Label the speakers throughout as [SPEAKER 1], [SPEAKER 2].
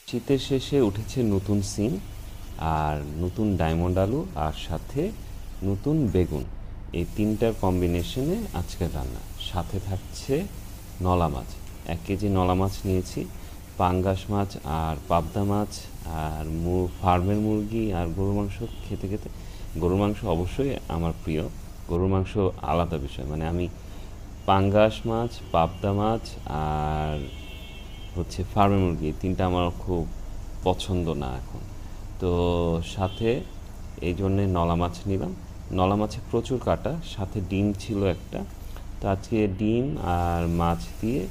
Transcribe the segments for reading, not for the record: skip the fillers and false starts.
[SPEAKER 1] শীতের শেষে উঠেছে নতুন সিম আর নতুন ডায়মন্ড আলু আর সাথে নতুন বেগুন, এই তিনটার কম্বিনেশনে আজকের রান্না। সাথে থাকছে নলা মাছ, 1 কেজি নলা মাছ নিয়েছি, পাঙ্গাস মাছ আর পাবদা মাছ আর ফার্মের মুরগি আর গরুর মাংস খেতে খেতে গরুর মাংস অবশ্যই আমার প্রিয়। গরুর মাংস আলাদা বিষয়, মানে আমি পাঙ্গাস মাছ, পাবদা মাছ আর হচ্ছে ফার্মের মুরগি, তিনটা আমার খুব পছন্দ না এখন। তো সাথে এই জন্যে নলা মাছ নিলাম। নলা মাছে প্রচুর কাটা, সাথে ডিম ছিল একটা। তো আজকে ডিম আর মাছ দিয়ে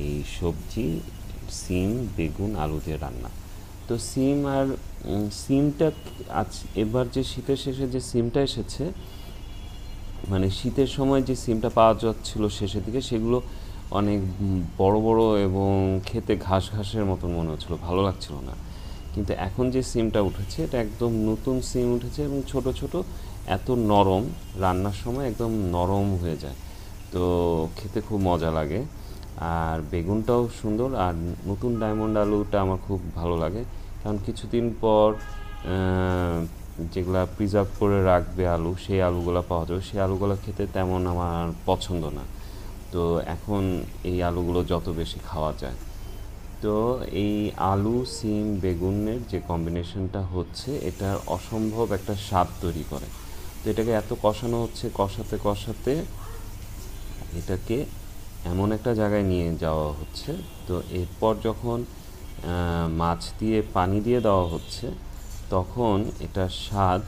[SPEAKER 1] এই সবজি, সিম, বেগুন, আলু দিয়ে রান্না। তো সিম আর সিমটা আজ এবার যে শীতের শেষে যে সিমটা এসেছে, মানে শীতের সময় যে সিমটা পাওয়া যাচ্ছিল শেষের দিকে, সেগুলো অনেক বড় বড় এবং খেতে ঘাস ঘাসের মতন মনে হচ্ছিলো, ভালো লাগছিল না। কিন্তু এখন যে সিমটা উঠেছে এটা একদম নতুন সিম উঠেছে এবং ছোট ছোট, এত নরম, রান্নার সময় একদম নরম হয়ে যায়, তো খেতে খুব মজা লাগে। আর বেগুনটাও সুন্দর, আর নতুন ডায়মন্ড আলুটা আমার খুব ভালো লাগে, কারণ কিছুদিন পর যেগুলা প্রিজার্ভ করে রাখবে আলু, সেই আলুগুলো পাওয়া যাবে, সেই আলুগুলো খেতে তেমন আমার পছন্দ না। তো এখন এই আলুগুলো যত বেশি খাওয়া যায়। তো এই আলু, সিম, বেগুনের যে কম্বিনেশনটা হচ্ছে, এটার অসম্ভব একটা স্বাদ তৈরি করে। তো এটাকে এত কষানো হচ্ছে, কষাতে কষাতে এটাকে এমন একটা জায়গায় নিয়ে যাওয়া হচ্ছে। তো এরপর যখন মাছ দিয়ে পানি দিয়ে দেওয়া হচ্ছে, তখন এটার স্বাদ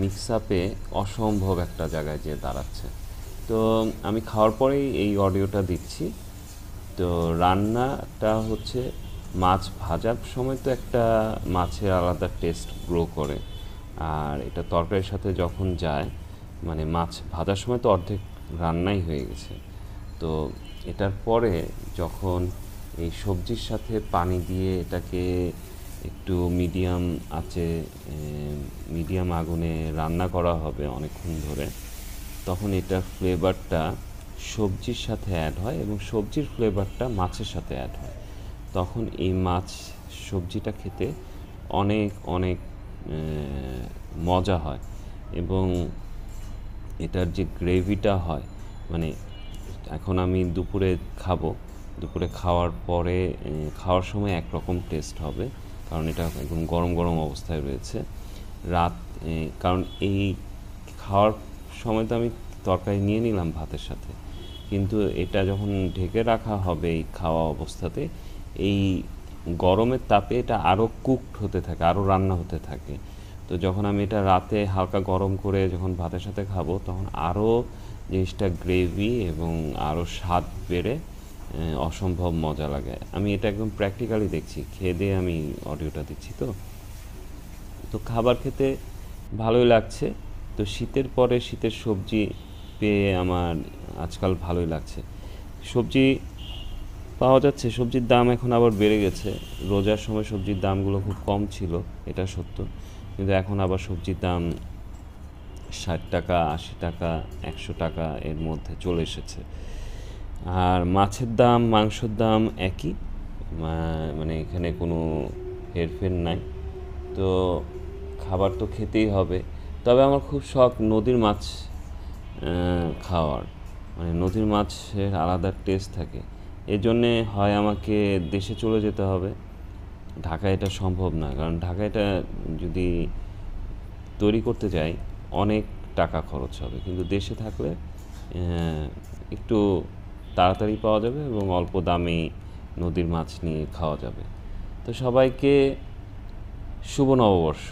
[SPEAKER 1] মিক্স আপে অসম্ভব একটা জায়গায় যেয়ে দাঁড়াচ্ছে। তো আমি খাওয়ার পরেই এই অডিওটা দিচ্ছি। তো রান্নাটা হচ্ছে, মাছ ভাজার সময় তো একটা মাছের আলাদা টেস্ট গ্রো করে, আর এটা তরকারির সাথে যখন যায়, মানে মাছ ভাজার সময় তো অর্ধেক রান্নাই হয়ে গেছে। তো এটার পরে যখন এই সবজির সাথে পানি দিয়ে এটাকে একটু মিডিয়াম আগুনে রান্না করা হবে অনেকক্ষণ ধরে, তখন এটার ফ্লেভারটা সবজির সাথে অ্যাড হয় এবং সবজির ফ্লেভারটা মাছের সাথে অ্যাড হয়। তখন এই মাছ সবজিটা খেতে অনেক অনেক মজা হয়। এবং এটার যে গ্রেভিটা হয়, মানে এখন আমি দুপুরে খাবো, দুপুরে খাওয়ার পরে খাওয়ার সময় একরকম টেস্ট হবে, কারণ এটা একদম গরম গরম অবস্থায় রয়েছে। রাত কারণ এই খাওয়ার সময় তো আমি তরকারি নিয়ে নিলাম ভাতের সাথে, কিন্তু এটা যখন ঢেকে রাখা হবে এই খাওয়া অবস্থাতে, এই গরমের তাপে এটা আরও কুকড হতে থাকে, আরও রান্না হতে থাকে। তো যখন আমি এটা রাতে হালকা গরম করে যখন ভাতের সাথে খাবো, তখন আরও জিনিসটা গ্রেভি এবং আরও স্বাদ বেড়ে অসম্ভব মজা লাগে। আমি এটা একদম প্র্যাকটিক্যালি দেখছি, খেয়ে দিয়ে আমি অডিওটা দিচ্ছি। তো তো খাবার খেতে ভালোই লাগছে। তো শীতের পরে শীতের সবজি পেয়ে আমার আজকাল ভালোই লাগছে। সবজি পাওয়া যাচ্ছে, সবজির দাম এখন আবার বেড়ে গেছে। রোজার সময় সবজির দামগুলো খুব কম ছিল, এটা সত্য, কিন্তু এখন আবার সবজির দাম 60 টাকা, 80 টাকা, 100 টাকা এর মধ্যে চলে এসেছে। আর মাছের দাম, মাংসের দাম একই, মানে এখানে কোনো হেরফের নাই। তো খাবার তো খেতেই হবে। তবে আমার খুব শখ নদীর মাছ খাওয়ার, মানে নদীর মাছের আলাদা টেস্ট থাকে। এজন্যে হয় আমাকে দেশে চলে যেতে হবে, ঢাকায় এটা সম্ভব না, কারণ ঢাকায় এটা যদি তৈরি করতে যাই অনেক টাকা খরচ হবে, কিন্তু দেশে থাকলে একটু তাড়াতাড়ি পাওয়া যাবে এবং অল্প দামেই নদীর মাছ নিয়ে খাওয়া যাবে। তো সবাইকে শুভ নববর্ষ।